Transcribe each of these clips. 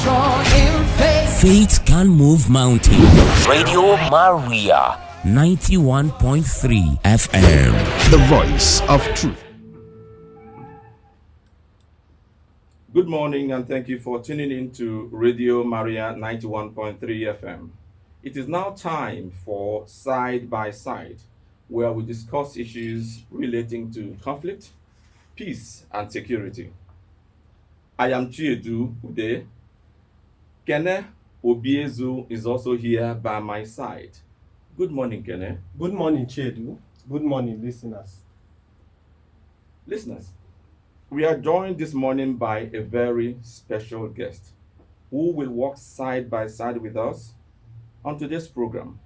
strong in faith. Faith can move mountains. Radio Maria 91.3 FM. The voice of truth. Good morning and thank you for tuning in to Radio Maria 91.3 FM. It is now time for Side by Side, where we discuss issues relating to conflict, peace, and security. I am Chiedu Ude. Kene Obiezu is also here by my side. Good morning, Kene. Good morning, Chiedu. Good morning, listeners. Listeners, we are joined this morning by a very special guest who will walk side by side with us on today's program.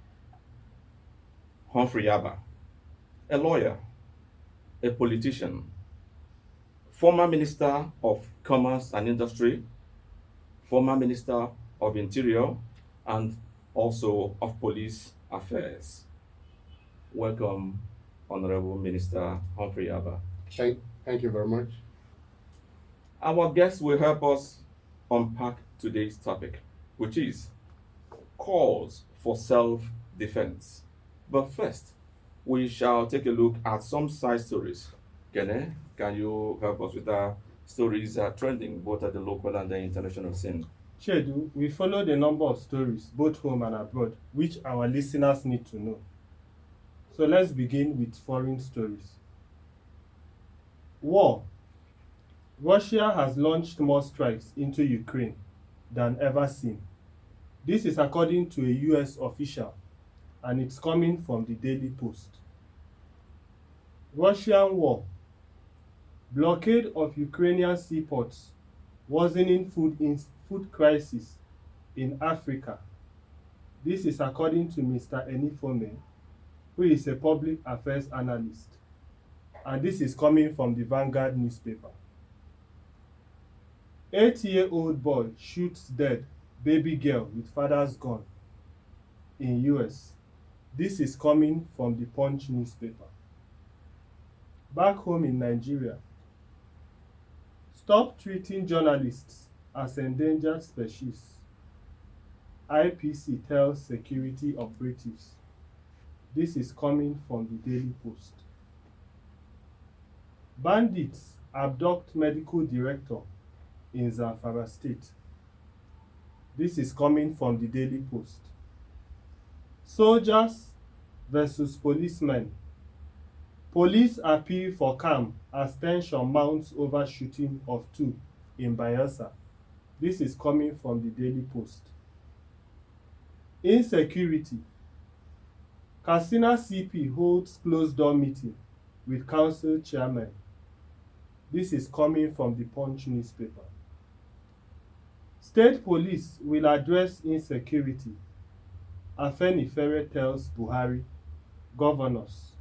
Humphrey Abba, a lawyer, a politician, former Minister of Commerce and Industry, former Minister of Interior, and also of Police Affairs. Welcome, Honorable Minister Humphrey Abba. Thank you very much. Our guest will help us unpack today's topic, which is calls for self-defense. But first, we shall take a look at some side stories. Kene, can you help us with our stories trending both at the local and the international scene? Chiedu, we followed a number of stories, both home and abroad, which our listeners need to know. So let's begin with foreign stories. War. Russia has launched more strikes into Ukraine than ever seen. This is according to a US official, and it's coming from the Daily Post. Russian war. Blockade of Ukrainian seaports, worsening food crisis in Africa. This is according to Mr. Enifome, who is a public affairs analyst, and this is coming from the Vanguard newspaper. 8-year-old boy shoots dead baby girl with father's gun in US. This is coming from the Punch newspaper. Back home in Nigeria, stop treating journalists as endangered species. IPC tells security operatives. This is coming from the Daily Post. Bandits abduct medical director in Zamfara State. This is coming from the Daily Post. Soldiers versus policemen. Police appeal for calm as tension mounts over shooting of two in Bayelsa. This is coming from the Daily Post. Insecurity. Katsina CP holds closed-door meeting with council chairman. This is coming from the Punch newspaper. State police will address insecurity. Afenifere tells Buhari, governors.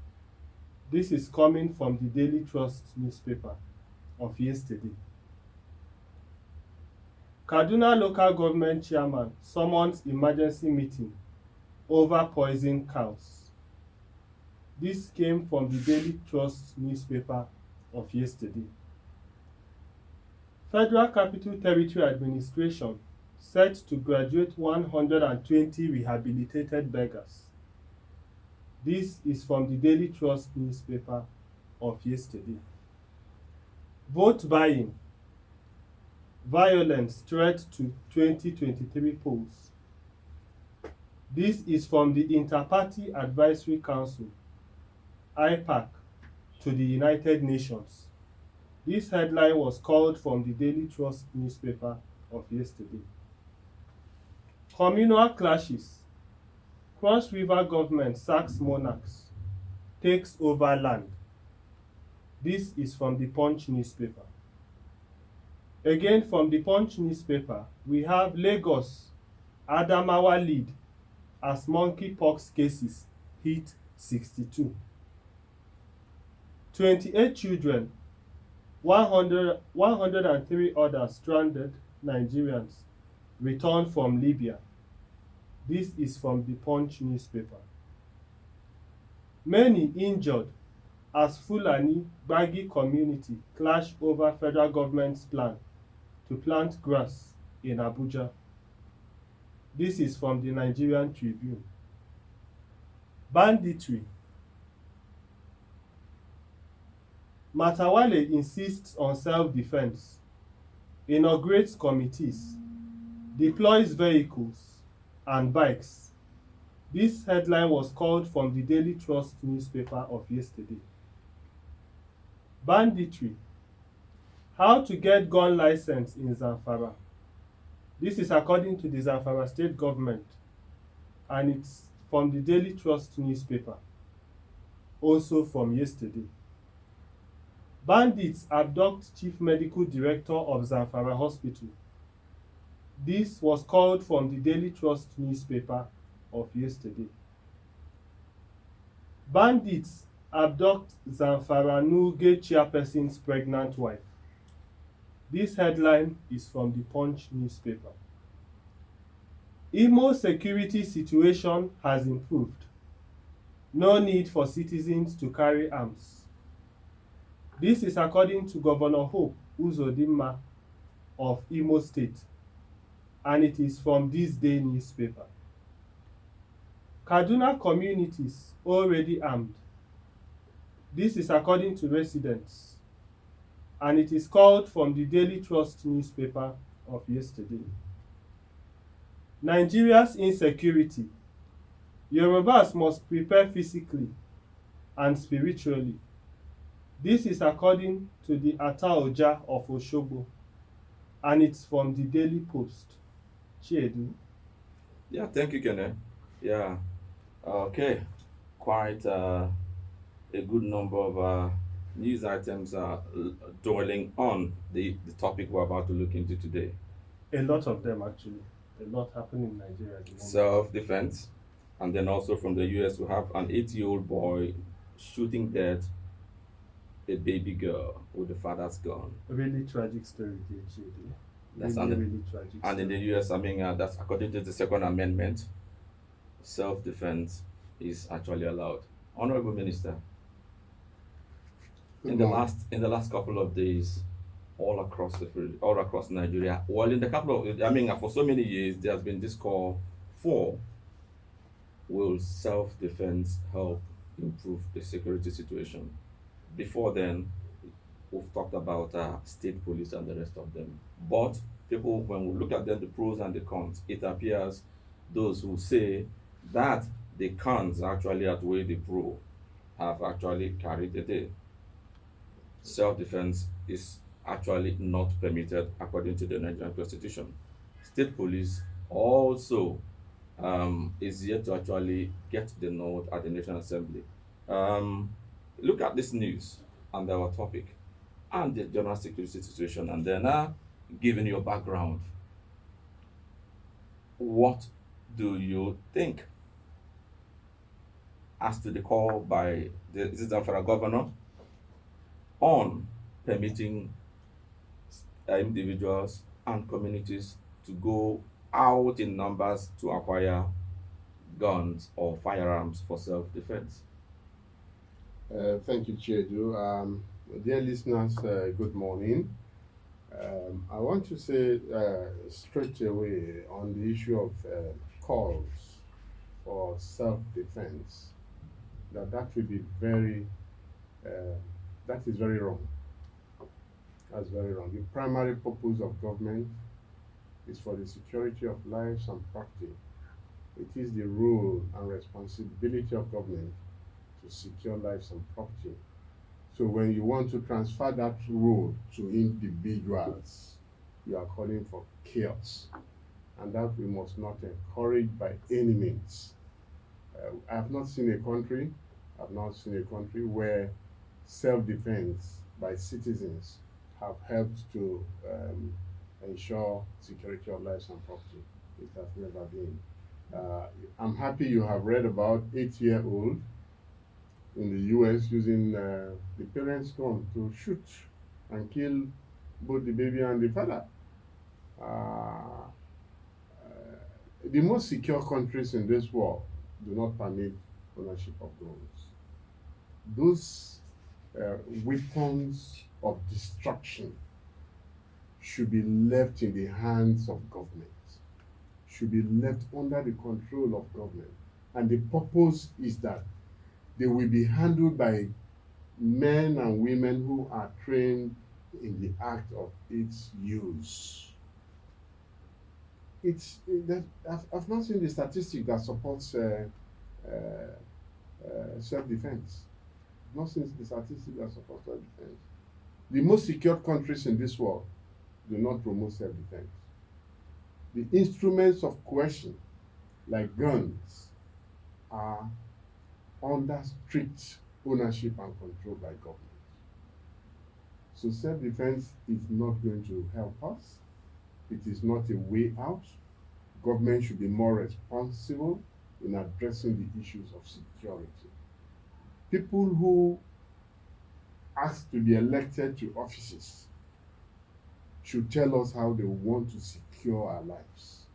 This is coming from the Daily Trust newspaper of yesterday. Kaduna local government chairman summons emergency meeting over poison cows. This came from the Daily Trust newspaper of yesterday. Federal Capital Territory Administration set to graduate 120 rehabilitated beggars. This is from the Daily Trust newspaper of yesterday. Vote buying. Violence threat to 2023 polls. This is from the Interparty Advisory Council, IPAC, to the United Nations. This headline was called from the Daily Trust newspaper of yesterday. Communal clashes. Cross River government sacks monarchs, takes over land. This is from the Punch newspaper. Again from the Punch newspaper, we have Lagos, Adamawa lead as monkeypox cases hit 62. 28 children, 103 other stranded Nigerians returned from Libya. This is from the Punch newspaper. Many injured as Fulani Gbagi community clash over federal government's plan to plant grass in Abuja. This is from the Nigerian Tribune. Banditry. Matawale insists on self-defense, inaugurates committees, deploys vehicles and bikes. This headline was called from the Daily Trust newspaper of yesterday. Banditry. How to get gun license in Zamfara. This is according to the Zamfara state government, and it's from the Daily Trust newspaper, also from yesterday. Bandits abduct chief medical director of Zamfara Hospital. This was called from the Daily Trust newspaper of yesterday. Bandits abduct Zamfara Nuge chairperson's pregnant wife. This headline is from the Punch newspaper. Imo security situation has improved. No need for citizens to carry arms. This is according to Governor Hope Uzodinma of Imo State, and it is from this day newspaper. Kaduna communities already armed. This is according to residents, and it is called from the Daily Trust newspaper of yesterday. Nigeria's insecurity. Yorubas must prepare physically and spiritually. This is according to the Ataoja of Osogbo, and it's from the Daily Post. Chiedu. Yeah, thank you, Kene. Yeah, okay. Quite a good number of news items dwelling on the topic we're about to look into today. A lot of them, actually. A lot happening in Nigeria at the moment. Self-defense, and then also from the US, we have an 8-year-old boy shooting dead a baby girl with the father's gun. A really tragic story, Chiedu. That's really tragic and story. in the US, I mean, that's according to the Second Amendment, self-defense is actually allowed. Honorable Minister, in the last couple of days, all across Nigeria, well, in the couple of, I mean, for so many years, there has been this call for, will self-defense help improve the security situation? Before then, we've talked about state police and the rest of them. But people, when we look at them, the pros and the cons, it appears those who say that the cons actually outweigh the pro have actually carried the day. Self-defense is actually not permitted according to the Nigerian Constitution. State police also is yet to actually get the nod at the National Assembly. Look at this news and our topic and the general security situation, and then giving you a background. What do you think as to the call by the Zamfara governor on permitting individuals and communities to go out in numbers to acquire guns or firearms for self-defense? Thank you, Chiedu. Dear listeners, good morning. I want to say straight away on the issue of calls for self-defense that will be that is very wrong. That's very wrong. The primary purpose of government is for the security of lives and property. It is the role and responsibility of government to secure lives and property. So when you want to transfer that role to individuals, you are calling for chaos. And that we must not encourage by any means. I have not seen a country where self-defense by citizens have helped to ensure security of lives and property. It has never been. I'm happy you have read about 8-year-old in the US using the parents' gun to shoot and kill both the baby and the father. The most secure countries in this world do not permit ownership of guns. Those weapons of destruction should be left in the hands of government, should be left under the control of government. And the purpose is that they will be handled by men and women who are trained in the act of its use. I've not seen the statistic that supports self-defense. I've not seen the statistic that supports self-defense. The most secure countries in this world do not promote self-defense. The instruments of coercion, like guns, are under strict ownership and control by government. So self-defense is not going to help us. It is not a way out. Government should be more responsible in addressing the issues of security. People who ask to be elected to offices should tell us how they want to secure our lives.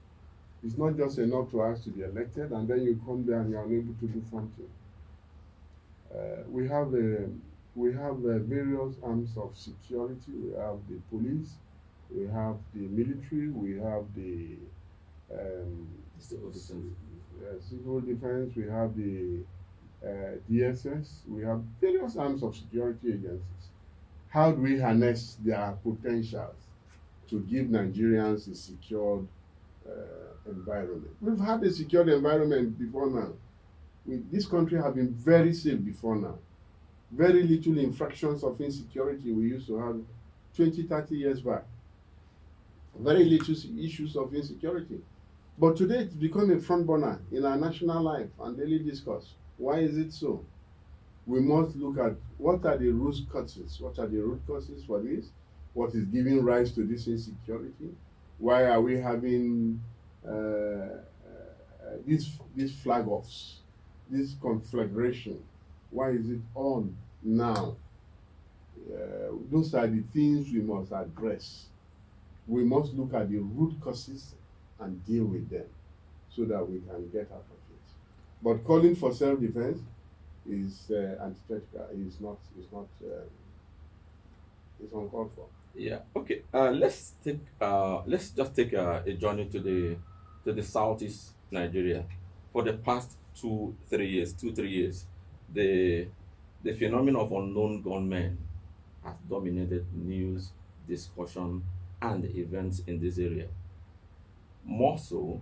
It's not just enough to ask to be elected and then you come there and you're unable to do something. We have various arms of security. We have the police, we have the military, we have the civil defense, we have the DSS, we have various arms of security agencies. How do we harness their potentials to give Nigerians a secured environment? We've had a secured environment before now. This country has been very safe before now. Very little infractions of insecurity we used to have 20, 30 years back. Very little issues of insecurity. But today it's become a front burner in our national life and daily discourse. Why is it so? We must look at what are the root causes. What are the root causes for this? What is giving rise to this insecurity? Why are we having these flag-offs, this conflagration? Why is it on now? Those are the things we must address. We must look at the root causes and deal with them so that we can get out of it. But calling for self-defense is antithetical. It's uncalled for. Yeah. Okay. Let's just take a journey to the southeast Nigeria. For the past 2-3 years, the phenomenon of unknown gunmen has dominated news, discussion, and events in this area. More so,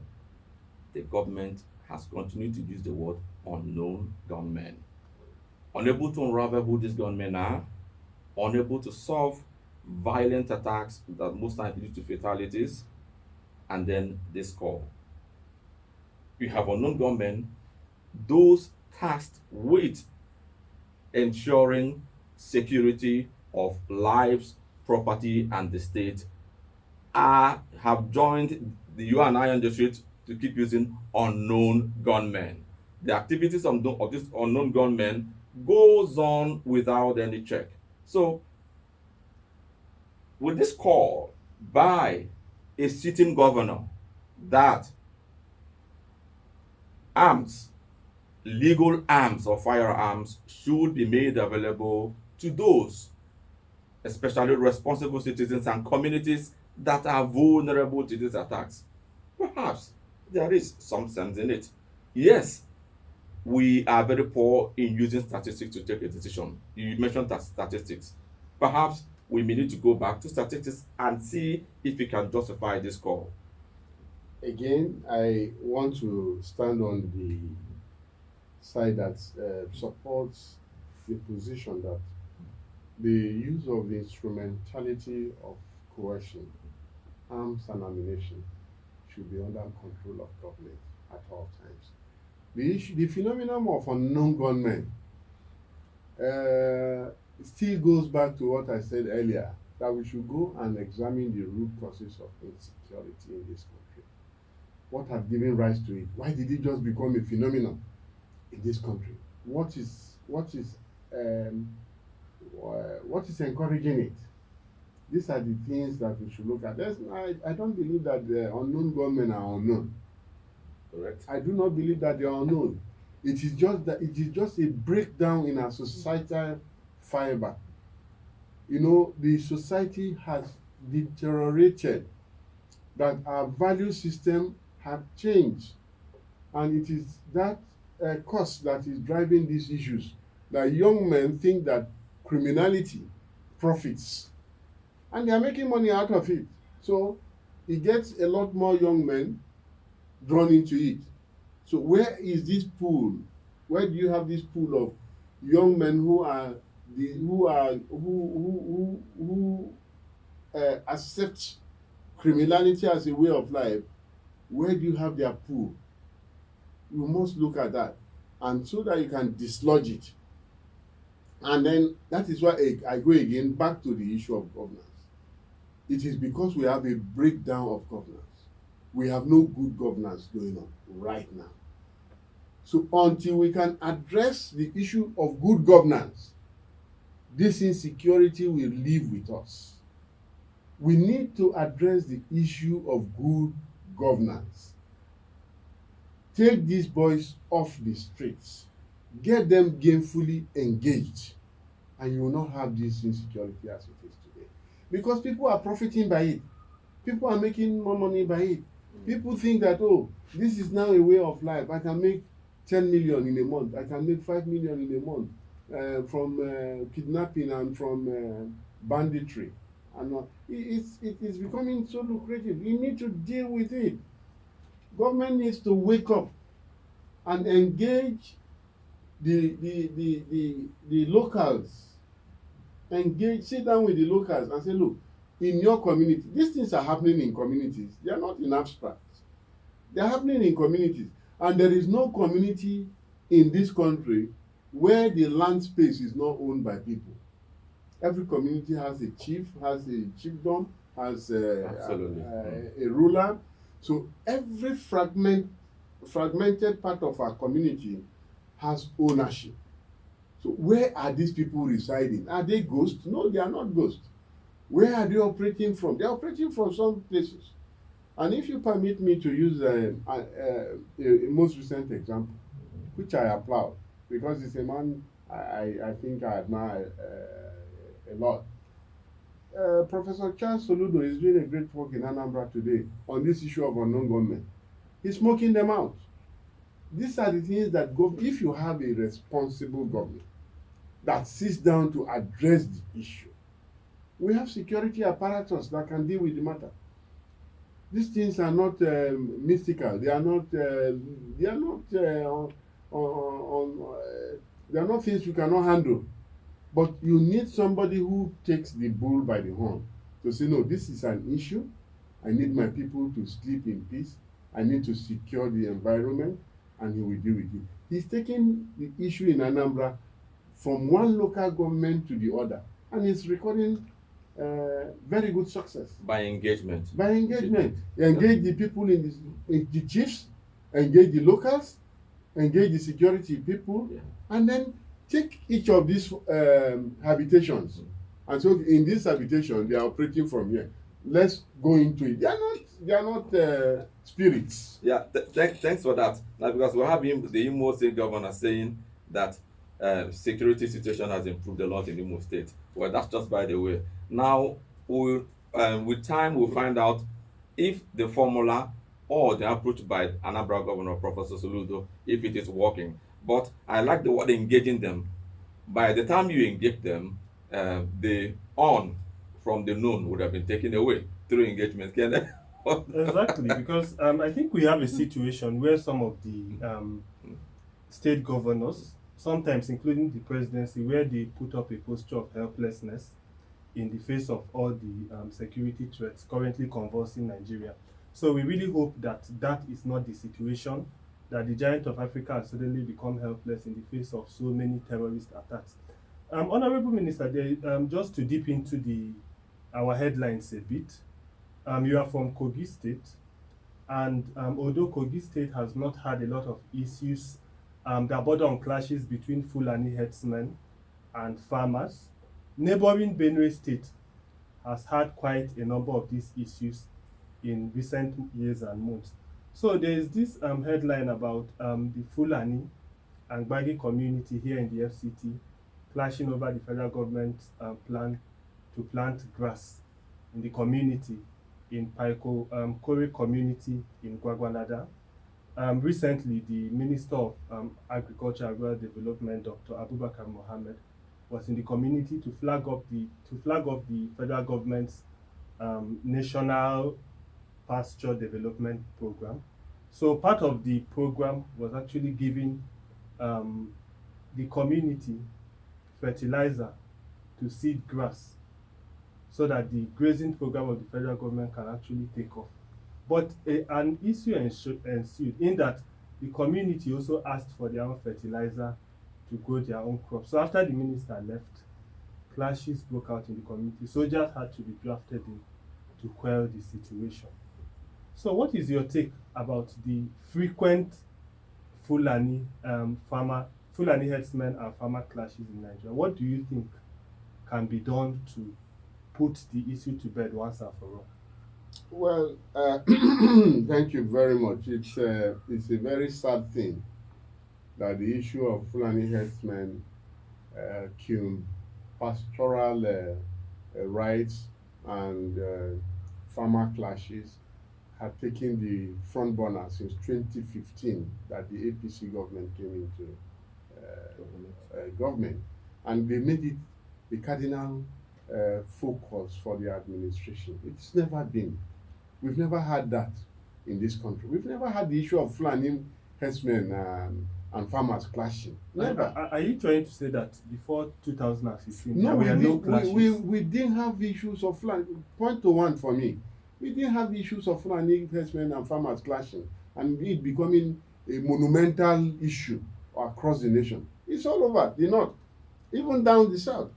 the government has continued to use the word unknown gunmen. Unable to unravel who these gunmen are, unable to solve violent attacks that most times lead to fatalities, and then this call. We have unknown gunmen, those tasked with ensuring security of lives, property, and the state have joined the you and I on the street to keep using unknown gunmen. The activities of this unknown gunmen goes on without any check. So, with this call by a sitting governor that legal arms or firearms should be made available to those, especially responsible citizens and communities that are vulnerable to these attacks. Perhaps there is some sense in it. Yes, we are very poor in using statistics to take a decision. You mentioned that statistics. Perhaps we may need to go back to statistics and see if we can justify this call. Again, I want to stand on the side that supports the position that the use of the instrumentality of coercion, arms and ammunition should be under control of government at all times. The phenomenon of unknown gunmen still goes back to what I said earlier, that we should go and examine the root causes of insecurity in this country. What has given rise to it? Why did it just become a phenomenon in this country? What is encouraging it? These are the things that we should look at. I don't believe that the unknown gunmen are unknown. Correct. I do not believe that they are unknown. It is just a breakdown in our societal fiber. You know, the society has deteriorated, that our value system have changed, and it is that cost that is driving these issues, that young men think that criminality profits, and they are making money out of it. So it gets a lot more young men drawn into it. So where is this pool? Where do you have this pool of young men who accept criminality as a way of life? Where do you have their pool? You must look at that, and so that you can dislodge it. And then that is why I go again back to the issue of governance. It is because we have a breakdown of governance. We have no good governance going on right now. So until we can address the issue of good governance, this insecurity will live with us. We need to address the issue of good governance. Take these boys off the streets, get them gainfully engaged, and you will not have this insecurity as it is today. Because people are profiting by it. People are making more money by it. People think that, oh, this is now a way of life. I can make 10 million in a month. I can make 5 million in a month from kidnapping and from banditry. And it is becoming so lucrative. You need to deal with it. Government needs to wake up and engage the locals. Sit down with the locals and say, look, in your community, these things are happening in communities. They are not in abstract. They are happening in communities. And there is no community in this country where the land space is not owned by people. Every community has a chief, has a chiefdom, has a ruler. So every fragmented part of our community has ownership. So where are these people residing? Are they ghosts? No, they are not ghosts. Where are they operating from? They are operating from some places. And if you permit me to use a most recent example, which I applaud, because it's a man I think I admire a lot. Professor Charles Soludo is doing a great work in Anambra today on this issue of unknown gunmen. He's smoking them out. These are the things that if you have a responsible government that sits down to address the issue, we have security apparatus that can deal with the matter. These things are not mystical. They are not. They are not things you cannot handle. But you need somebody who takes the bull by the horn to say, no, this is an issue. I need my people to sleep in peace. I need to secure the environment, and he will deal with it. He's taking the issue in Anambra from one local government to the other, and he's recording very good success. By engagement. By engagement. Engage the people in the chiefs, engage the locals, engage the security people, and then take each of these habitations. And so in this habitation, they are operating from here. Let's go into it. They are not spirits. Yeah, thanks for that. Now, because we have the Imo State governor saying that security situation has improved a lot in Imo State. Well, that's just by the way. Now, with time, we'll find out if the formula or the approach by Anambra Governor Professor Soludo, if it is working. But I like the word engaging them. By the time you engage them, the on from the known would have been taken away through engagement. Exactly, because I think we have a situation where some of the state governors, sometimes including the presidency, where they put up a posture of helplessness in the face of all the security threats currently convulsing Nigeria. So we really hope that that is not the situation, that the giant of Africa has suddenly become helpless in the face of so many terrorist attacks. Honorable Minister, just to dip into our headlines a bit, you are from Kogi State, and although Kogi State has not had a lot of issues that border on clashes between Fulani herdsmen and farmers, neighboring Benue State has had quite a number of these issues in recent years and months. So there is this headline about the Fulani and Gbagi community here in the FCT clashing over the federal government's plan to plant grass in the community in Paiko Kore community in Gwagwanada. Recently, the Minister of Agriculture and Rural Development, Dr. Abubakar Mohammed, was in the community to flag up the federal government's national pasture development program. So part of the program was actually giving the community fertilizer to seed grass so that the grazing program of the federal government can actually take off. But an issue ensued in that the community also asked for their own fertilizer to grow their own crops. So after the minister left, clashes broke out in the community. Soldiers had to be drafted in to quell the situation. So what is your take about the frequent Fulani herdsmen and farmer clashes in Nigeria? What do you think can be done to put the issue to bed once and for all? Well, thank you very much. It's a very sad thing that the issue of Fulani herdsmen, pastoral rights and farmer clashes have taken the front burner since 2015 that the APC government came into government, and they made it the cardinal focus for the administration. It's never been. We've never had that in this country. We've never had the issue of Fulani herdsmen and farmers clashing. Never. Are you trying to say that before 2015 No, we clashes? didn't have issues of Fulani. Point to one for me. We didn't have issues of Fulani herdsmen and farmers clashing and it becoming a monumental issue across the nation. It's all over the north, even down the south.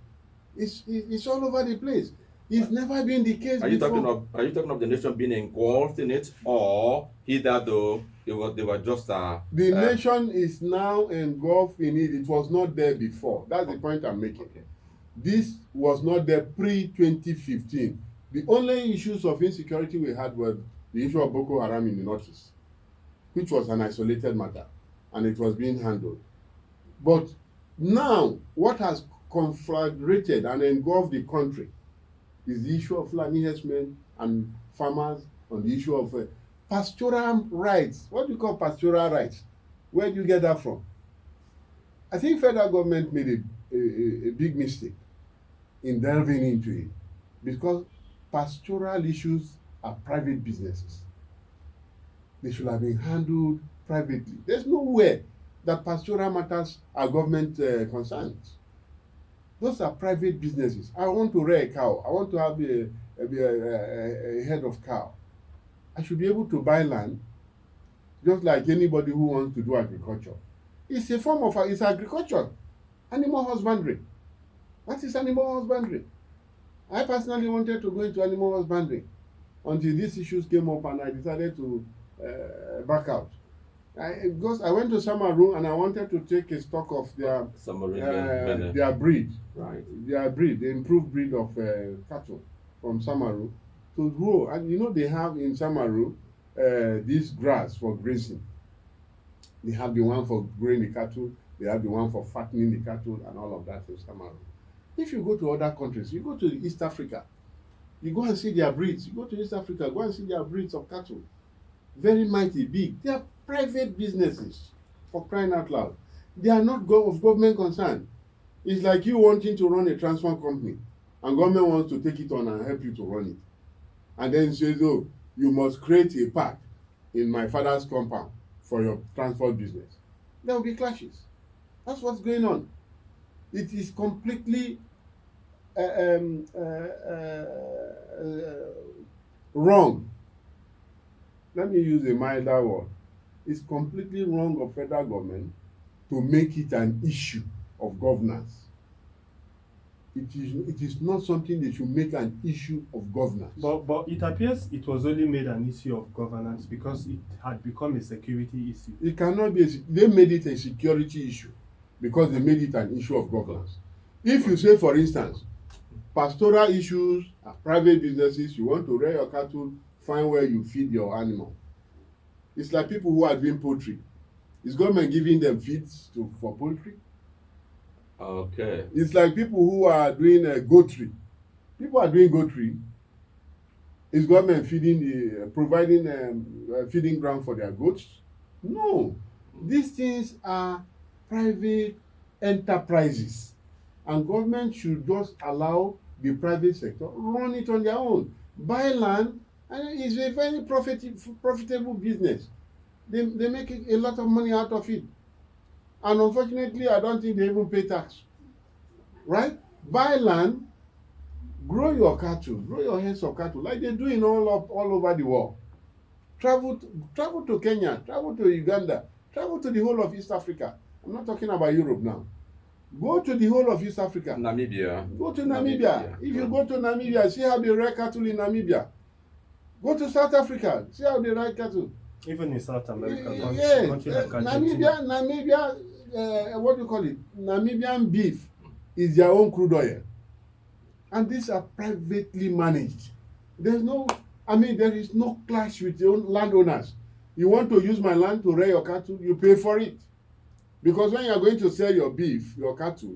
It's all over the place. It's never been the case. Are you before. talking of the nation being engulfed in it, or either though they were just the nation is now engulfed in it. It was not there before. That's the point I'm making. Okay. This was not there pre-2015. The only issues of insecurity we had were the issue of Boko Haram in the northeast, which was an isolated matter, and it was being handled. But now, what has conflagrated and engulfed the country is the issue of Fulani herdsmen and farmers on the issue of pastoral rights. What do you call pastoral rights? Where do you get that from? I think federal government made a big mistake in delving into it because pastoral issues are private businesses. They should have been handled privately. There's nowhere that pastoral matters are government concerns. Those are private businesses. I want to rear a cow. I want to have a head of cow. I should be able to buy land just like anybody who wants to do agriculture. It's a form of it's agriculture, animal husbandry. That is animal husbandry. I personally wanted to go into animal husbandry until these issues came up and I decided to back out. Because I went to Samaru and I wanted to take a stock of their breed, right? Their breed, the improved breed of cattle from Samaru to grow. And you know they have in Samaru this grass for grazing. They have the one for growing the cattle. They have the one for fattening the cattle and all of that in Samaru. If you go to other countries, you go to East Africa, you go and see their breeds. You go to East Africa, go and see their breeds of cattle. Very mighty, big. They are private businesses, for crying out loud. They are not of government concern. It's like you wanting to run a transport company and government wants to take it on and help you to run it. And then says, oh, you must create a park in my father's compound for your transport business. There will be clashes. That's what's going on. It is completely wrong. Let me use a milder word. It's completely wrong of federal government to make it an issue of governance. It is not something they should make an issue of governance. But it appears it was only made an issue of governance because it had become a security issue. It cannot be. They made it a security issue because they made it an issue of governance. If you say, for instance, pastoral issues are private businesses, you want to rear your cattle, find where you feed your animal. It's like people who are doing poultry. Is government giving them feeds for poultry? Okay. It's like people who are doing goatry. People are doing goatry. Is government providing feeding ground for their goats? No. These things are private enterprises, and government should just allow the private sector run it on their own. Buy land, and it's a very profitable business. They make a lot of money out of it. And unfortunately, I don't think they even pay tax. Right? Buy land, grow your cattle, grow your herds of cattle, like they do in all over the world. Travel to Kenya, travel to Uganda, travel to the whole of East Africa. I'm not talking about Europe now. Go to the whole of East Africa. Namibia. Go to Namibia. If you go to Namibia, see how they rear cattle in Namibia. Go to South Africa, see how they rear cattle. Even in South America, Yes, country like Argentina. Namibia, what do you call it? Namibian beef is their own crude oil. And these are privately managed. There is no clash with the landowners. You want to use my land to rear your cattle, you pay for it. Because when you are going to sell your beef, your cattle,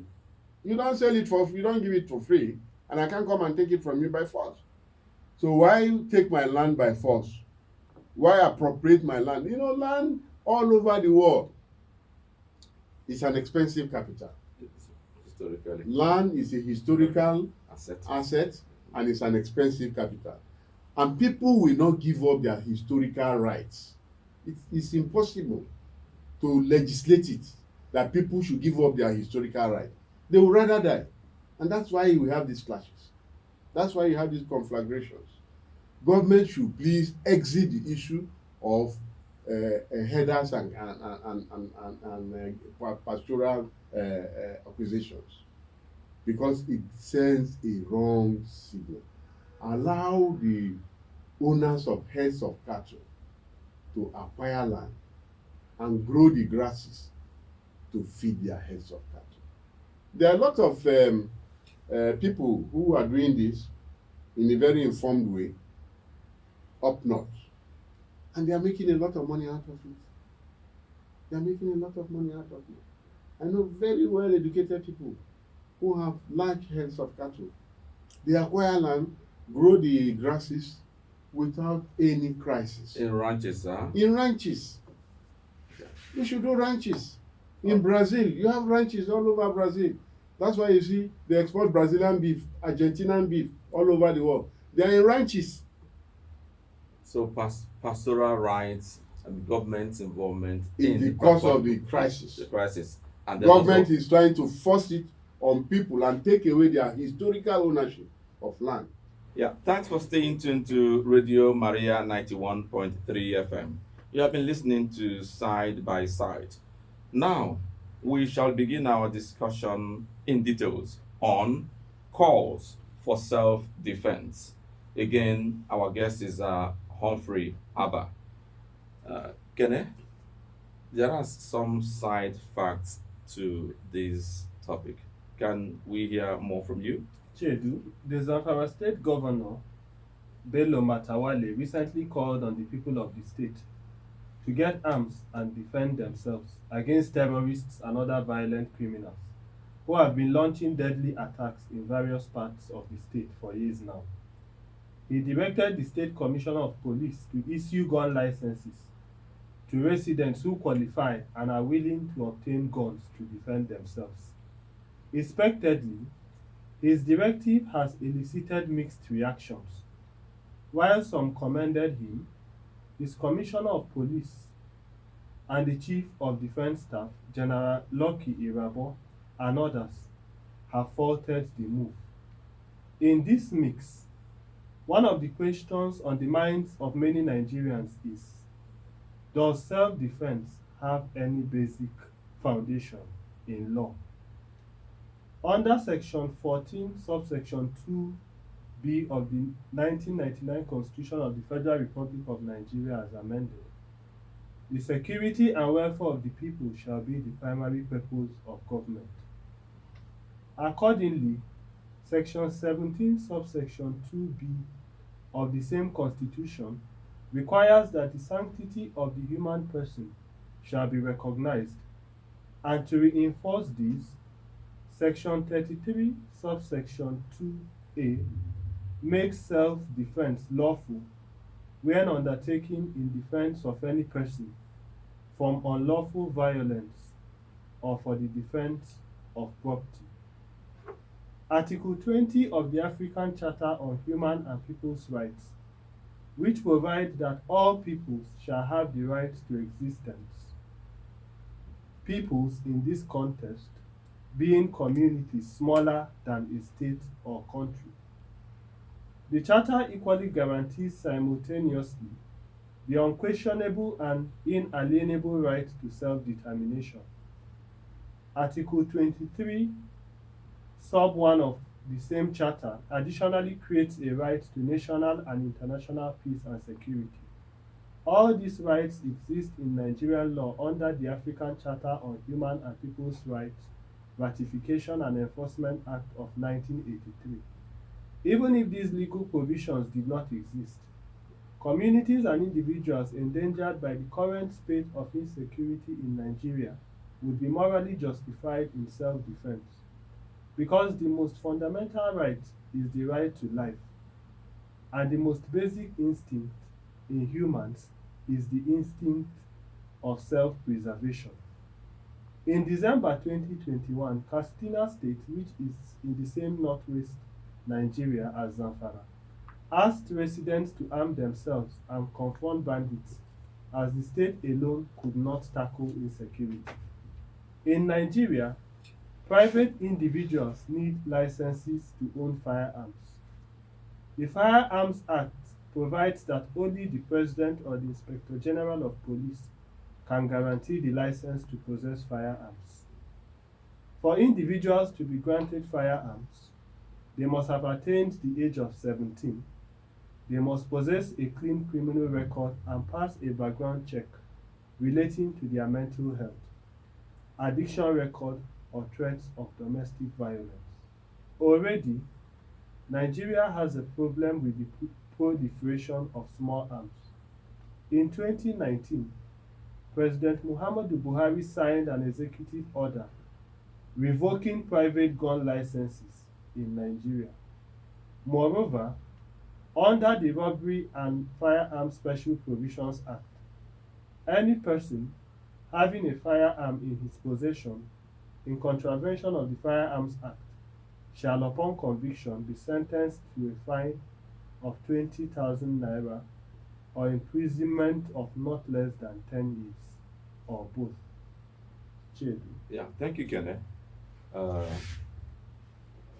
you don't give it for free, and I can't come and take it from you by force. So why take my land by force? Why appropriate my land? Land all over the world is an expensive capital. Historically. Land is a historical asset, and it's an expensive capital. And people will not give up their historical rights. It's impossible to legislate it that people should give up their historical rights. They would rather die. And that's why we have these clashes. That's why you have these conflagrations. Government should please exit the issue of headers and pastoral acquisitions, because it sends a wrong signal. Allow the owners of herds of cattle to acquire land and grow the grasses to feed their herds of cattle. There are a lot of people who are doing this in a very informed way up north, and they are making a lot of money out of it. I know very well educated people who have large herds of cattle. They acquire land, grow the grasses without any crisis. In ranches, huh? In ranches. You should do ranches. In Brazil, you have ranches all over Brazil. That's why you see they export Brazilian beef, Argentinian beef all over the world. They are in ranches. So pastoral rights and government involvement in the course of the crisis. The crisis. And government is trying to force it on people and take away their historical ownership of land. Yeah, thanks for staying tuned to Radio Maria 91.3 FM. You have been listening to Side by Side. Now, we shall begin our discussion in details on calls for self-defense. Again, our guest is Humphrey Abba. Kene, there are some side facts to this topic. Can we hear more from you? Chiedu, the Zamfara State Governor, Bello Matawale, recently called on the people of the state to get arms and defend themselves against terrorists and other violent criminals who have been launching deadly attacks in various parts of the state for years now. He directed the State Commissioner of Police to issue gun licenses to residents who qualify and are willing to obtain guns to defend themselves. Expectedly, his directive has elicited mixed reactions. While some commended him, his Commissioner of Police and the Chief of Defense Staff, General Lucky Irabo, and others have faulted the move. In this mix, one of the questions on the minds of many Nigerians is, does self-defense have any basic foundation in law? Under Section 14, subsection 2b of the 1999 Constitution of the Federal Republic of Nigeria as amended, the security and welfare of the people shall be the primary purpose of government. Accordingly, Section 17, subsection 2b of the same Constitution requires that the sanctity of the human person shall be recognized, and to reinforce this, Section 33, subsection 2a makes self-defense lawful when undertaken in defense of any person from unlawful violence or for the defense of property. Article 20 of the African Charter on Human and People's Rights, which provide that all peoples shall have the right to existence. Peoples in this context being communities smaller than a state or country. The Charter equally guarantees simultaneously the unquestionable and inalienable right to self-determination. Article 23, sub 1 of the same Charter additionally creates a right to national and international peace and security. All these rights exist in Nigerian law under the African Charter on Human and People's Rights Ratification and Enforcement Act of 1983. Even if these legal provisions did not exist, communities and individuals endangered by the current state of insecurity in Nigeria would be morally justified in self-defense, because the most fundamental right is the right to life, and the most basic instinct in humans is the instinct of self-preservation. In December 2021, Katsina State, which is in the same northwest Nigeria as Zamfara, asked residents to arm themselves and confront bandits, as the state alone could not tackle insecurity. In Nigeria, private individuals need licenses to own firearms. The Firearms Act provides that only the President or the Inspector General of Police can guarantee the license to possess firearms. For individuals to be granted firearms, they must have attained the age of 17. They must possess a clean criminal record and pass a background check relating to their mental health, addiction record, or threats of domestic violence. Already, Nigeria has a problem with the proliferation of small arms. In 2019, President Muhammadu Buhari signed an executive order revoking private gun licenses in Nigeria. Moreover, under the Robbery and Firearms Special Provisions Act, any person having a firearm in his possession in contravention of the Firearms Act shall upon conviction be sentenced to a fine of 20,000 naira or imprisonment of not less than 10 years, or both. Chiedu. Yeah, thank you, Kene.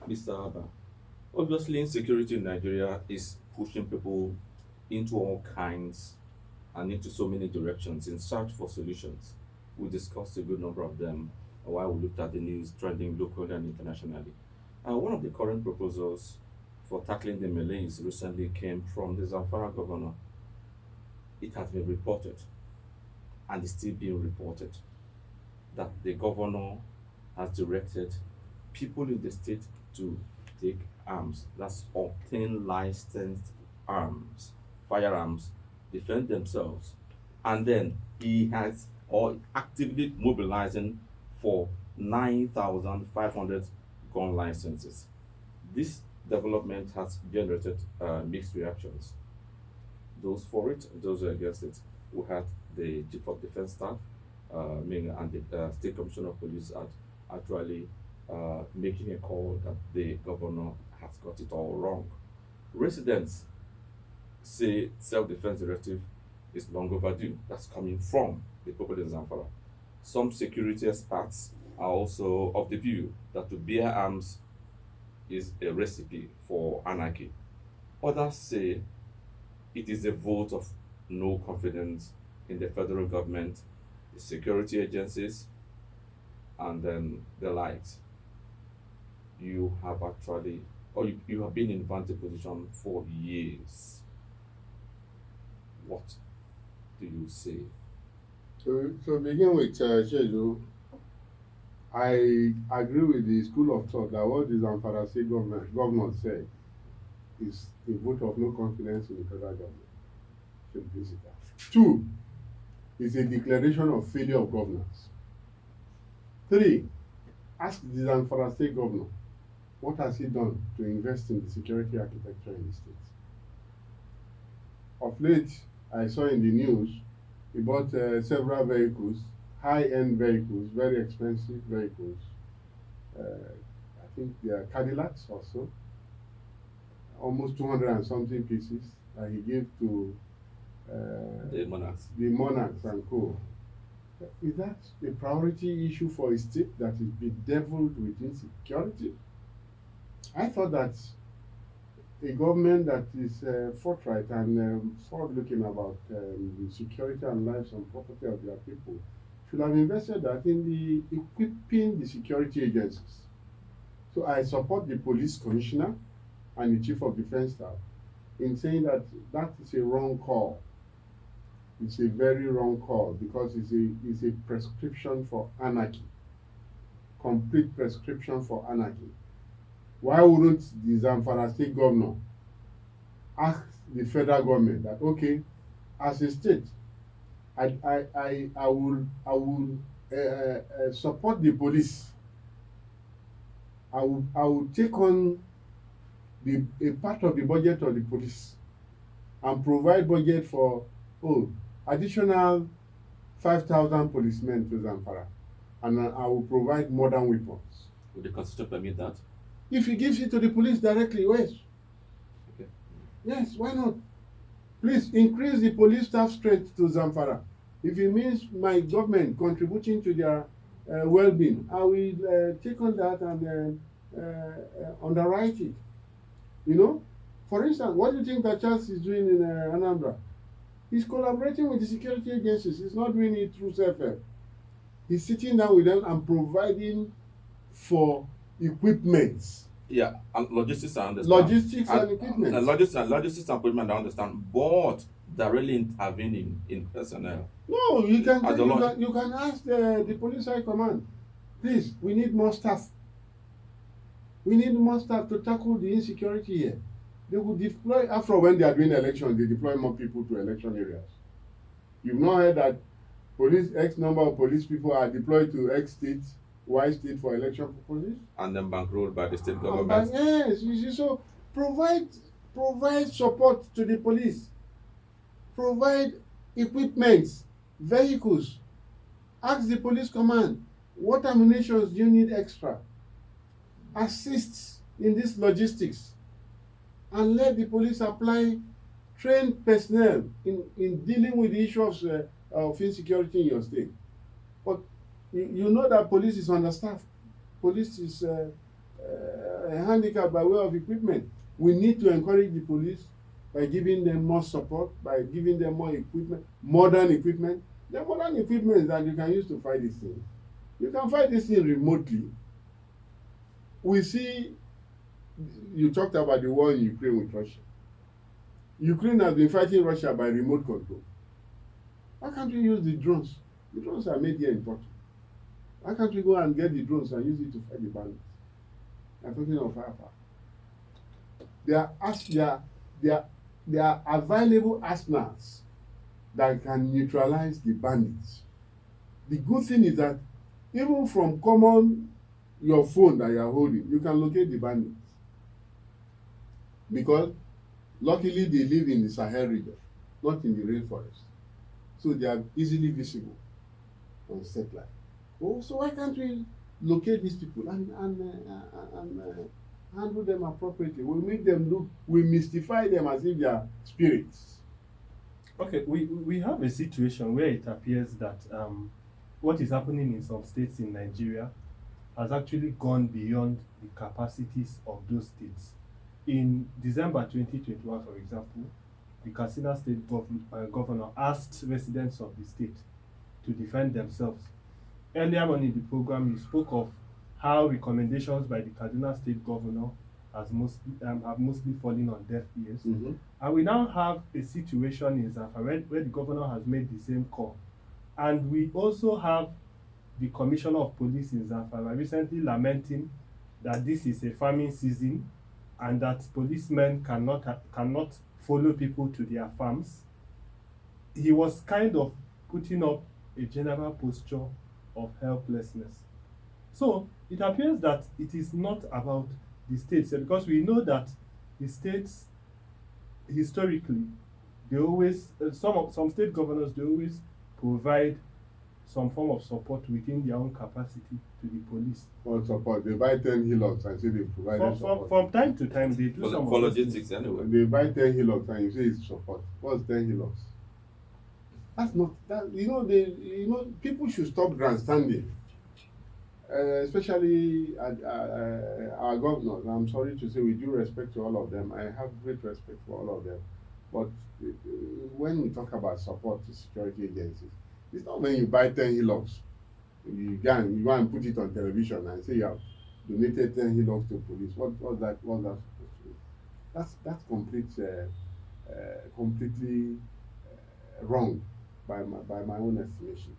Mr. Abba, obviously insecurity in Nigeria is pushing people into all kinds and into so many directions in search for solutions. We discussed a good number of them while we looked at the news trending locally and internationally. One of the current proposals for tackling the malaise recently came from the Zamfara governor. It has been reported, and is still being reported, that the governor has directed people in the state to take arms, that's obtain licensed arms, firearms, defend themselves, and then he has or actively mobilizing for 9,500 gun licenses. This development has generated mixed reactions. Those for it, those against it. We had the Chief of Defense Staff, and the State Commissioner of Police actually making a call that the governor has got it all wrong. Residents say self-defense directive is long overdue. That's coming from the people in Zamfara. Some security experts are also of the view that to bear arms is a recipe for anarchy. Others say it is a vote of no confidence in the federal government, the security agencies, and then the likes. You have actually, or you have been in vantage position for years. What do you say? To begin with, Chiedu, I agree with the school of thought that what the Zamfara State governor said is a vote of no confidence in the federal government. Should visit that. 2, is a declaration of failure of governance. 3, ask the Zamfara State governor What has he done to invest in the security architecture in the state? Of late, I saw in the news, he bought several vehicles, high-end vehicles, very expensive vehicles. I think they are Cadillacs also, almost 200 and something pieces that he gave to The monarchs. the monarchs and co. Is that a priority issue for a state that is bedeviled with insecurity? I thought that a government that is forthright and forward-looking about the security and lives and property of their people should have invested that in the equipping the security agencies. So I support the police commissioner and the chief of defense staff in saying that that is a wrong call. It's a very wrong call because it's a prescription for anarchy, complete prescription for anarchy. Why wouldn't the Zamfara state governor ask the federal government that, okay, as a state, I will support the police. I will take on a part of the budget of the police and provide budget for additional 5,000 policemen to Zamfara, and I will provide modern weapons. Would the constitution permit that? If he gives it to the police directly, yes. Okay. Yes, why not? Please increase the police staff strength to Zamfara. If it means my government contributing to their well-being, I will take on that and underwrite it. You know, for instance, what do you think that Charles is doing in Anambra? He's collaborating with the security agencies. He's not doing it through self-help. He's sitting down with them and providing for equipment. Yeah, and logistics I understand. Logistics and equipment. Logistics and equipment I understand, but they're really intervening in personnel. No, you can ask the police high command, please, we need more staff. We need more staff to tackle the insecurity here. They will deploy, after when they are doing elections, they deploy more people to election areas. You've not heard that X number of police people are deployed to X state, Y state for election purposes? And then bankrolled by the state government. Yes, you see, so provide support to the police. Provide equipment, vehicles. Ask the police command, what ammunition do you need extra? Assist in this logistics and let the police apply trained personnel in dealing with the issue of insecurity in your state. But you know that police is understaffed. Police is handicapped by way of equipment. We need to encourage the police by giving them more support, by giving them more equipment, modern equipment. The modern equipment that you can use to fight this thing. You can fight this thing remotely. We see, you talked about the war in Ukraine with Russia. Ukraine has been fighting Russia by remote control. Why can't we use the drones? The drones are made here in Turkey. Why can't we go and get the drones and use it to fight the bandits? I'm talking of firepower. There are available arsenals that can neutralize the bandits. The good thing is that even from your phone that you are holding, you can locate the bandits. Because luckily they live in the Sahel region, not in the rainforest. So they are easily visible on satellite. So why can't we locate these people and handle them appropriately? We make them look, we mystify them as if they are spirits. Okay, we have a situation where it appears that what is happening in some states in Nigeria has actually gone beyond the capacities of those states. In December 2021, for example, the Katsina State governor asked residents of the state to defend themselves. Earlier on in the program, you spoke of how recommendations by the Kaduna State governor have mostly fallen on deaf ears. Mm-hmm. And we now have a situation in Zamfara where the governor has made the same call. And we also have the commissioner of police in Zamfara recently lamenting that this is a farming season and that policemen cannot follow people to their farms. He was kind of putting up a general posture of helplessness. So it appears that it is not about the states, because we know that the states historically, they always some state governors, they always provide some form of support within their own capacity to the police. For support, they buy 10 hillocks and say they provide support. From time to time, they do some for of those logistics things. anyway. They buy 10 hillocks and you say it's support. What's 10 hillocks? That's not that. People should stop grandstanding, especially our governors. I'm sorry to say, with due respect to all of them, I have great respect for all of them. But when we talk about support to security agencies, it's not when you buy 10 hillocks, you go and put it on television and say you have donated 10 hillocks to police. What's that supposed to do? That's completely wrong by my own estimation.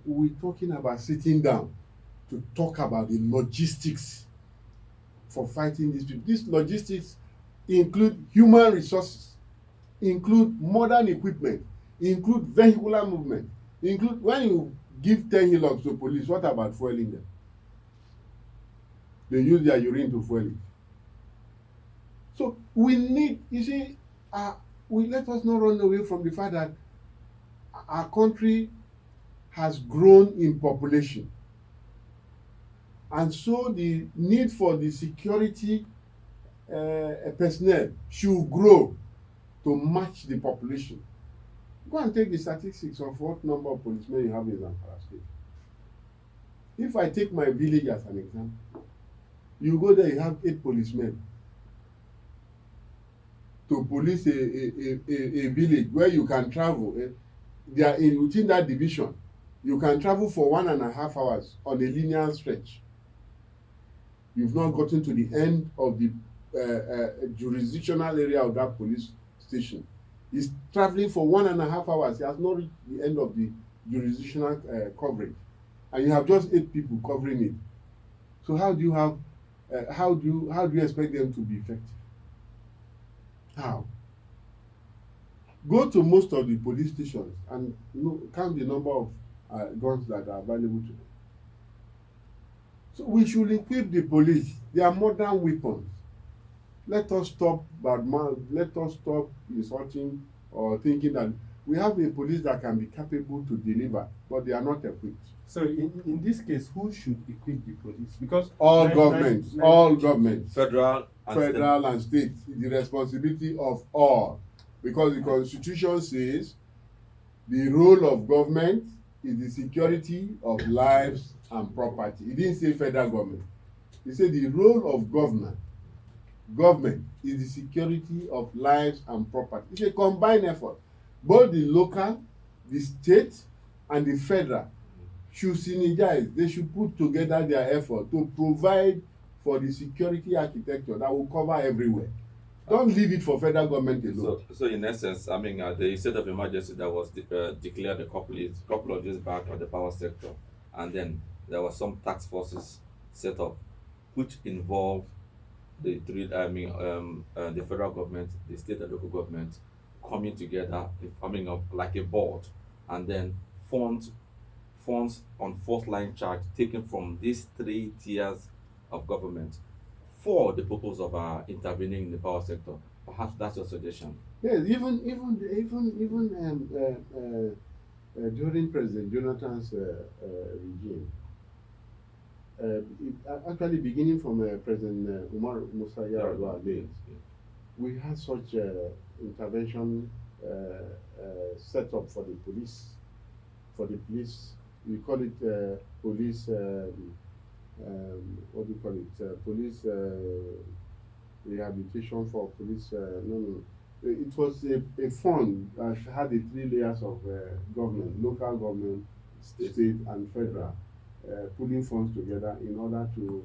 We're talking about sitting down to talk about the logistics for fighting these people. These logistics include human resources, include modern equipment, include vehicular movement, include when you give 10 hillocks to police, what about fueling them? They use their urine to fuel it. So we need, let us not run away from the fact that our country has grown in population. And so the need for the security personnel should grow to match the population. Go and take the statistics of what number of policemen you have in Zamfara State. If I take my village as an example, you go there, you have 8 policemen to police a village where you can travel. They are within that division. You can travel for 1.5 hours on a linear stretch. You've not gotten to the end of the jurisdictional area of that police station. He's traveling for 1.5 hours. He has not reached the end of the jurisdictional coverage, and you have just 8 people covering it. So how do you expect them to be effective? How? Go to most of the police stations and count the number of guns that are available to them. So we should equip the police. They are modern weapons. Let us stop insulting or thinking that we have a police that can be capable to deliver, but they are not equipped. So in this case, who should equip the police? Because all governments, Federal and state, the responsibility of all. Because the Constitution says the role of government is the security of lives and property. It didn't say federal government. It said the role of government is the security of lives and property. It's a combined effort. Both the local, the state, and the federal should synergize. They should put together their effort to provide for the security architecture that will cover everywhere. Don't leave it for federal government alone. So in essence, the state of emergency that was declared a couple of years back on the power sector, and then there were some task forces set up, which involved the federal government, the state and local government coming together, forming up like a board, and then funds on fourth line charge taken from these 3 tiers of government for the purpose of intervening in the power sector. Perhaps that's your suggestion. Yes, even during President Jonathan's regime, actually beginning from President Umar Musa Yar'Adua, we had such intervention set up for the police. We call it police. What do you call it? Police rehabilitation for police. It was a fund that had the 3 layers of government: local government, state, and federal, putting funds together in order to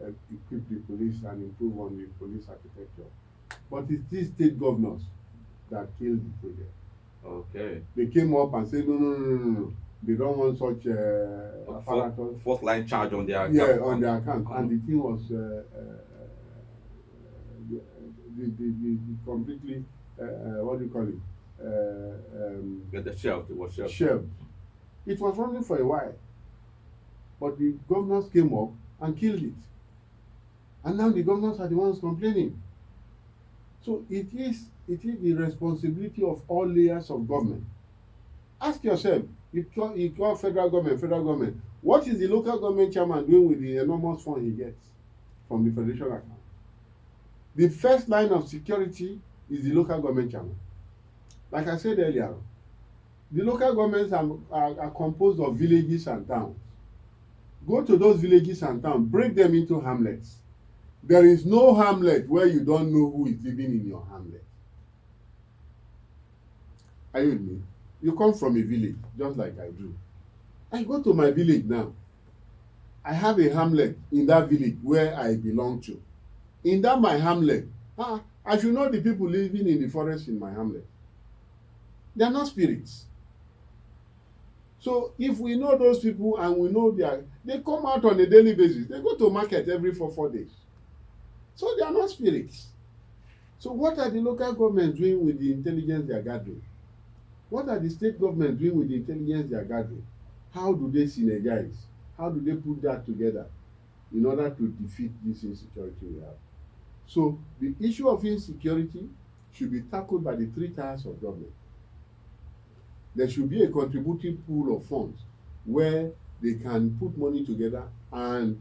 equip the police and improve on the police architecture. But it's these state governors that killed the project. Okay. They came up and said, no. They don't want such apparatus. Fourth line charge on their account. Yeah, on their account. And the thing was the completely, what do you call it? The shelved. It was shelved. Shelved. It was running for a while. But the governors came up and killed it. And now the governors are the ones complaining. So it is the responsibility of all layers of government. Ask yourself, you call federal government. What is the local government chairman doing with the enormous fund he gets from the federation account? The first line of security is the local government chairman. Like I said earlier, the local governments are composed of villages and towns. Go to those villages and towns, break them into hamlets. There is no hamlet where you don't know who is living in your hamlet. Are you with me? You come from a village, just like I do. I go to my village now. I have a hamlet in that village where I belong to. In that my hamlet, I should know the people living in the forest in my hamlet. They are not spirits. So if we know those people and we know they come out on a daily basis. They go to market every 4 days. So they are not spirits. So what are the local governments doing with the intelligence they are gathering? What are the state governments doing with the intelligence they are gathering? How do they synergize? How do they put that together in order to defeat this insecurity we have? So the issue of insecurity should be tackled by the 3 tiers of government. There should be a contributing pool of funds where they can put money together and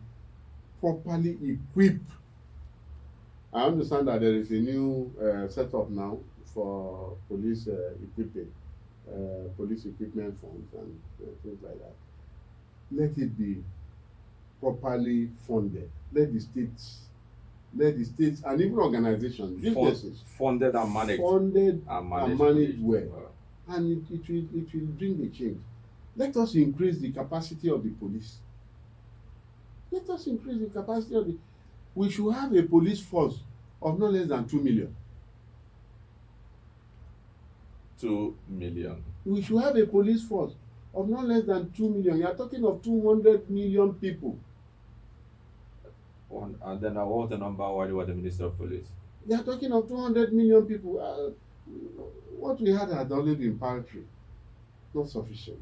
properly equip. I understand that there is a new setup now for police equipment, police equipment funds and things like that. Let it be properly funded. Let the states and even organizations, businesses, funded and managed well. And it will bring a change. Let us increase the capacity of the police. Let us increase the capacity of we should have a police force of no less than 2 million. 2 million. We should have a police force of no less than 2 million. You are talking of 200 million people. And then what was the number while you were the Minister of Police? They are talking of 200 million people. What we had only been paltry, not sufficient.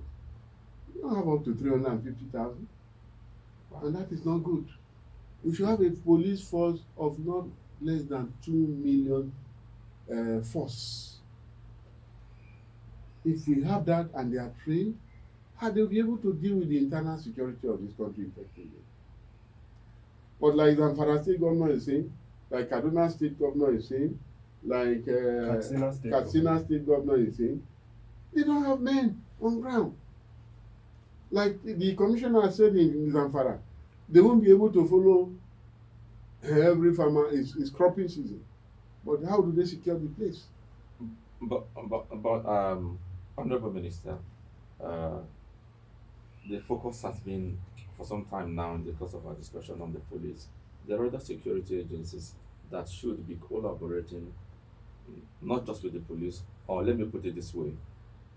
We don't have up to 350,000, and that is not good. We should have a police force of not less than 2 million force. If we have that and they are trained, they'll be able to deal with the internal security of this country effectively. But like Zamfara State Governor is saying, like Kaduna State Governor is saying, like Katsina State Governor is saying, they don't have men on ground. Like the commissioner said in Zamfara, they won't be able to follow every farmer is cropping season. But how do they secure the place? But Honorable Minister, the focus has been for some time now in the course of our discussion on the police. There are other security agencies that should be collaborating, not just with the police, or let me put it this way,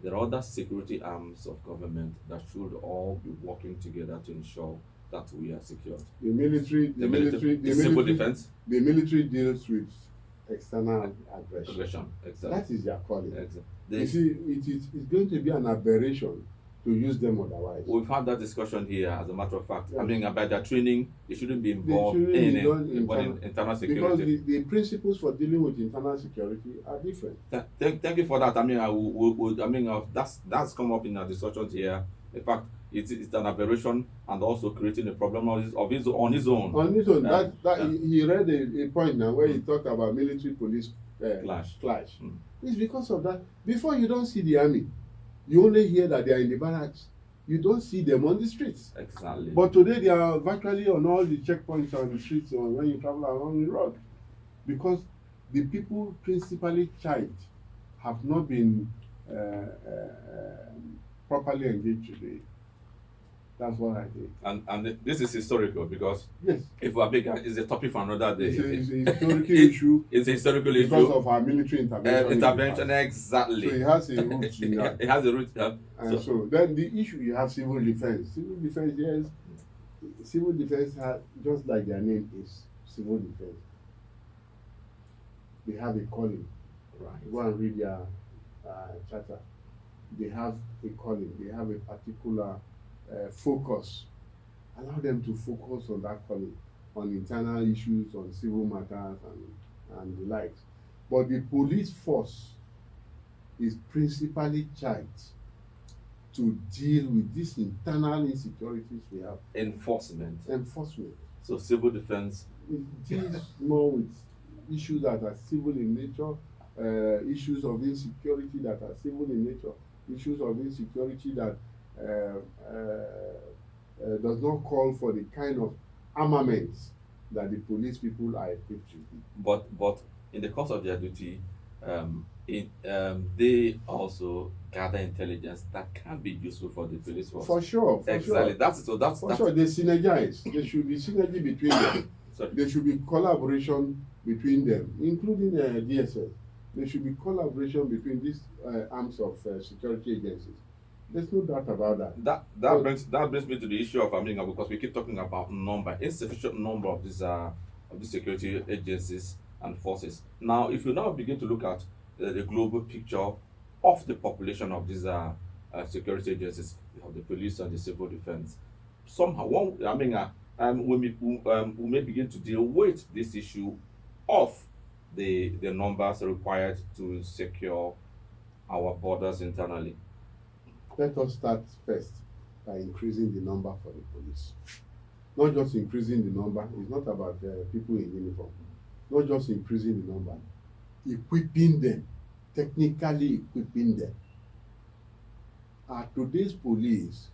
there are other security arms of government that should all be working together to ensure that we are secured. The military, civil defense. The military deals with external aggression. Exactly. That is their calling. Exactly. You see, it's going to be an aberration to use them otherwise. We've had that discussion here, as a matter of fact. Yes. I mean, about their training, they shouldn't be involved in internal security. Because the principles for dealing with internal security are different. Thank you for that. I mean, that's come up in our discussions here. In fact, it's an aberration and also creating a problem on his own. On his own. He read a point now where he talked about military police clash. It's because of that. Before, you don't see the army. You only hear that they are in the barracks. You don't see them on the streets. Exactly. But today they are virtually on all the checkpoints on the streets or when you travel along the road. Because the people principally charged have not been properly engaged today. That's what I think. And this is historical because yes, if we are big, it's a topic for another day. It's a historical issue. It's a historical issue because of our military intervention. Exactly. So it has a root in that. It has a root. And so then the issue, you have civil defense. Civil defense, yes. Civil defense has, just like their name is, civil defense. They have a calling. Right. Go and read their charter. They have a calling. They have a particular focus. Allow them to focus on that calling on internal issues, on civil matters, and the likes. But the police force is principally charged to deal with these internal insecurities we have. Enforcement. So civil defense. It deals more with issues that are civil in nature, issues of insecurity that are civil in nature, issues of insecurity that does not call for the kind of armaments that the police people are equipped with. But in the course of their duty, they also gather intelligence that can be useful for the police force. For sure. Exactly. That's Sure, they synergize. There should be synergy between them. Sorry. There should be collaboration between them, including DSS. There should be collaboration between these arms of security agencies. There's no doubt about that. That brings me to the issue of because we keep talking about insufficient number of these security agencies and forces. Now, if you now begin to look at the global picture of the population of these security agencies, you have the police and the civil defense. Somehow, we may begin to deal with this issue of the numbers required to secure our borders internally. Let us start first by increasing the number for the police. Not just increasing the number, it's not about people in uniform. Not just increasing the number, equipping them, technically equipping them. Today's police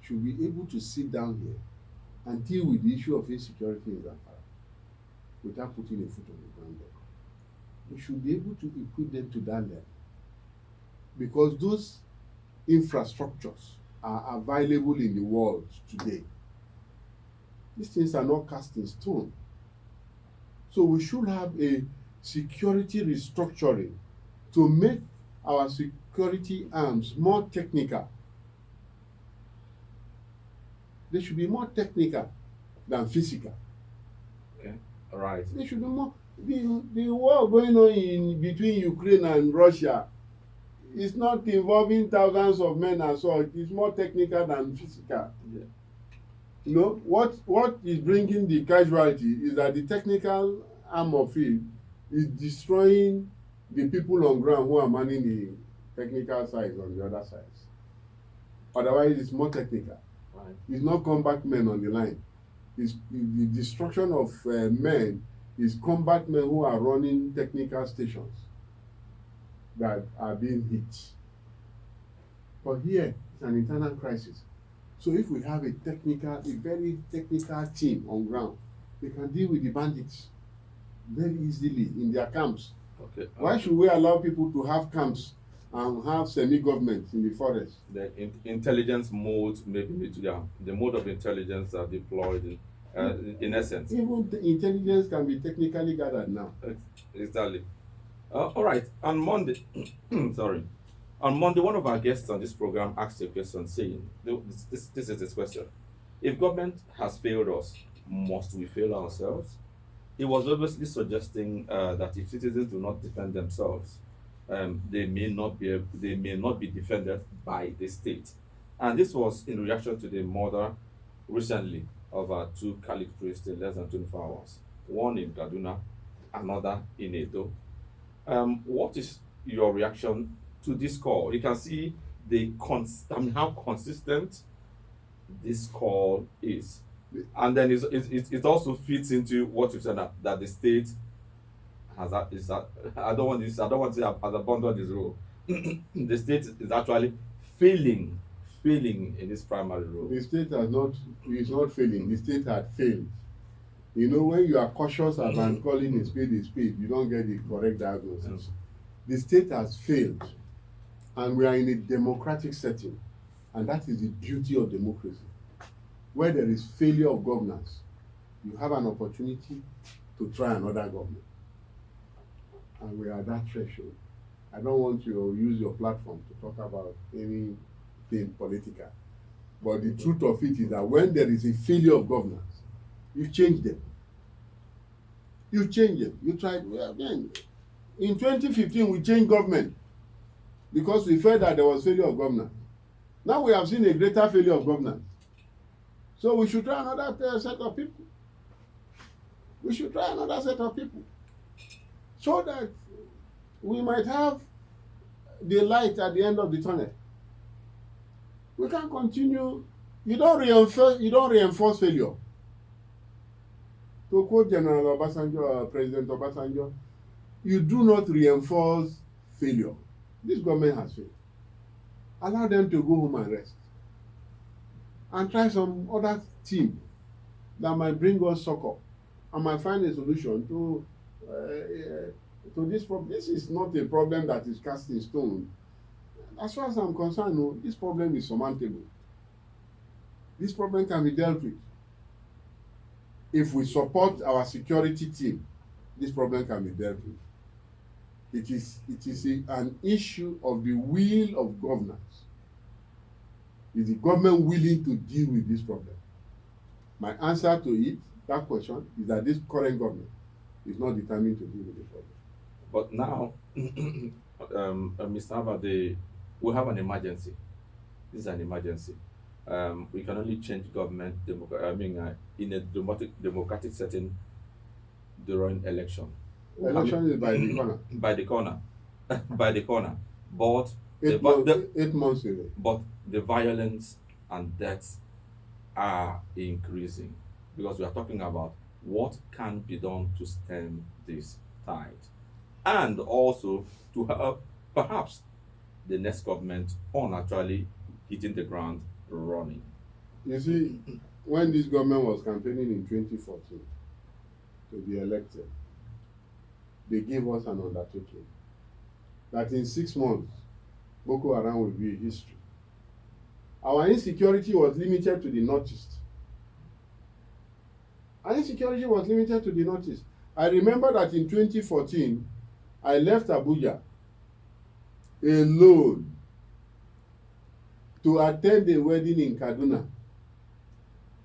should be able to sit down here and deal with the issue of insecurity in Zamfara without putting a foot on the ground there. We should be able to equip them to that level, because those infrastructures are available in the world today. These things are not cast in stone. So we should have a security restructuring to make our security arms more technical. They should be more technical than physical. Okay, all right. They should be more. The war going on in between Ukraine and Russia is not involving thousands of men and so it is more technical than physical. Yeah. You know, what is bringing the casualty is that the technical arm of it is destroying the people on ground who are manning the technical side on the other sides. Otherwise, it's more technical. Right. It's not combat men on the line. It's the destruction of men is combat men who are running technical stations that are being hit. But here, it's an internal crisis. So if we have a very technical team on ground, they can deal with the bandits very easily in their camps. Okay. Why should we allow people to have camps and have semi-governments in the forest? The intelligence mode, the mode of intelligence are deployed in essence. Even the intelligence can be technically gathered now. Exactly. All right. On Monday, on Monday, one of our guests on this program asked a question saying, this is this question: if government has failed us, must we fail ourselves? He was obviously suggesting that if citizens do not defend themselves, they may not be defended by the state. And this was in reaction to the murder recently of 2 Catholic priests in less than 24 hours. One in Kaduna, another in Edo. What is your reaction to this call? You can see how consistent this call is. And then it also fits into what you said that the state has I don't want to say has abandoned its role. The state is actually failing in its primary role. The state is not failing. The state had failed. You know, when you are cautious about calling a spade, you don't get the correct diagnosis. The state has failed, and we are in a democratic setting, and that is the beauty of democracy. Where there is failure of governance, you have an opportunity to try another government. And we are at that threshold. I don't want to use your platform to talk about anything political. But the truth of it is that when there is a failure of governance, you change them. You change them. You try. Again, in 2015, we changed government because we felt that there was failure of governance. Now we have seen a greater failure of governance. So we should try another set of people. We should try another set of people so that we might have the light at the end of the tunnel. We can continue. You don't reinforce failure. To quote General Obasanjo, President Obasanjo, you do not reinforce failure. This government has failed. Allow them to go home and rest. And try some other team that might bring us succor and might find a solution to this problem. This is not a problem that is cast in stone. As far as I'm concerned, no, this problem is surmountable. This problem can be dealt with. If we support our security team, this problem can be dealt with. It is an issue of the will of governance. Is the government willing to deal with this problem? My answer to it, that question, is that this current government is not determined to deal with the problem. But now, Mr. Abade, we have an emergency. This is an emergency. We can only change government in a democratic setting during election. Election is by the corner. By the corner. By the corner. But 8 months away. But the violence and deaths are increasing, because we are talking about what can be done to stem this tide, and also to help perhaps the next government on actually hitting the ground running. You see, when this government was campaigning in 2014 to be elected, they gave us an undertaking that in 6 months, Boko Haram will be history. Our insecurity was limited to the Northeast. Our insecurity was limited to the Northeast. I remember that in 2014, I left Abuja alone to attend a wedding in Kaduna.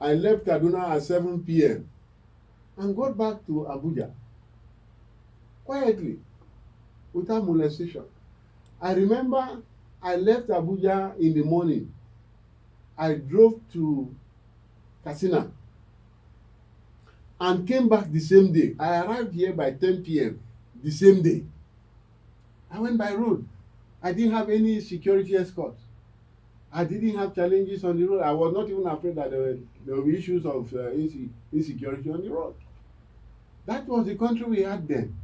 I left Kaduna at 7 p.m. and got back to Abuja quietly, without molestation. I remember I left Abuja in the morning. I drove to Katsina and came back the same day. I arrived here by 10 p.m. the same day. I went by road. I didn't have any security escort. I didn't have challenges on the road. I was not even afraid that there were issues of insecurity on the road. That was the country we had then.